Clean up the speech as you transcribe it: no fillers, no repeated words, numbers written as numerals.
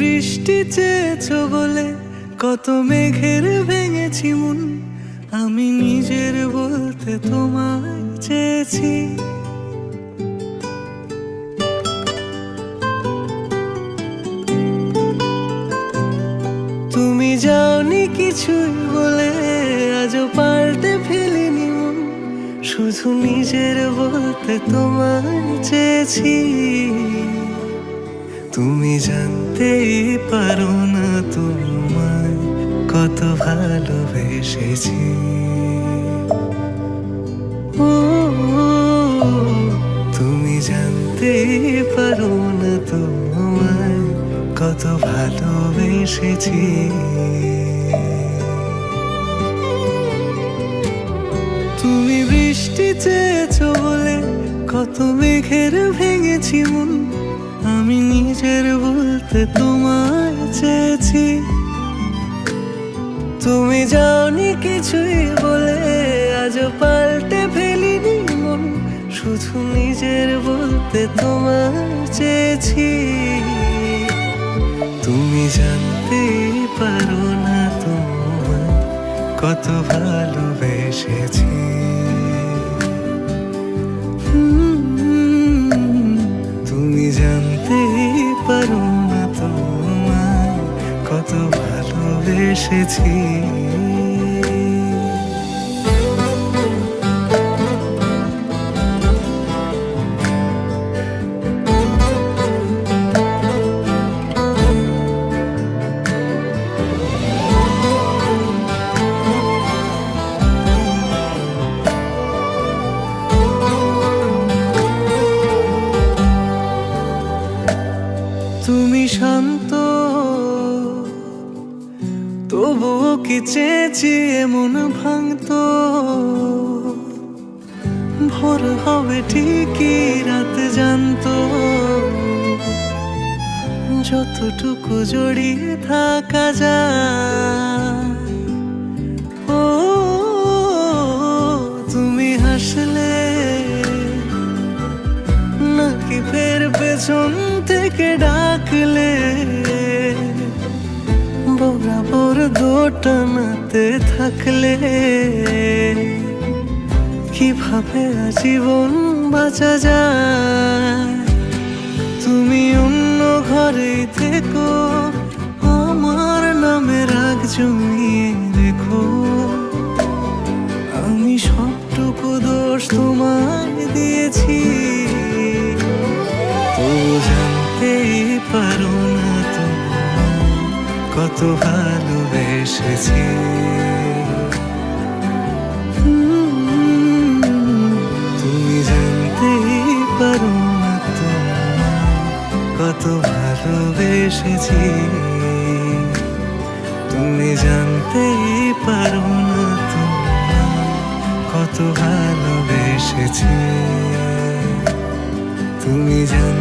বৃষ্টি চেয়েছো বলে কত মেঘের ভেঙেছি মন, আমি নিজের বলতে তোমায় চেয়েছি। তুমি যাওনি কিছুই বলে আজও পাল্টে ফেলিনি মন, শুধু নিজের বলতে তোমায় চেয়েছি। তুমি জানতেই পারো না তোমায় কত ভালোবেসেছি। ও তুমি জানতেই পারো না তোমায় কত ভালোবেসেছি। তুমি বৃষ্টি চেয়েছো বলে কত মেঘের ভেঙেছি মন, আমি নিজের বলতে তোমায় চেয়েছি। তুমি যাওনি কিছুই বলে আজও পাল্টে ফেলিনি মন, শুধু নিজের বলতে তোমায় চেয়েছি। তুমি জানতেই পারো না তোমায় কত ভালোবেসেছি। তুমি জানতেই পারো না তোমায় কত ভালোবেসেছি। তুমি শান্ত তবুও কি চেয়েছি এমন ভাঙতো, ভোর হবে ঠিকই রাত জানতো, যতটুকু জড়িয়ে থাকা যায়। ও তুমি হাসলে নাকি ফের পেছন থেকে ডাকলে, বরাবর দোটানাতে থাকলে কিভাবে আজীবন বাঁচা যায়। তুমি অন্য ঘরে থেকো, আমার নামে রাগ জমিয়ে রেখো, আমি সবটুকু দোষ তোমায় দিয়েছি। তো জানতেই পারো না তোমায় কত ভালোবেসেছি। তুমি জানতেই পারো না তোমায় কত ভালোবেসেছি। তুমি জানতেই পারো না তোমায় কত ভালোবেসেছি। তুমি জান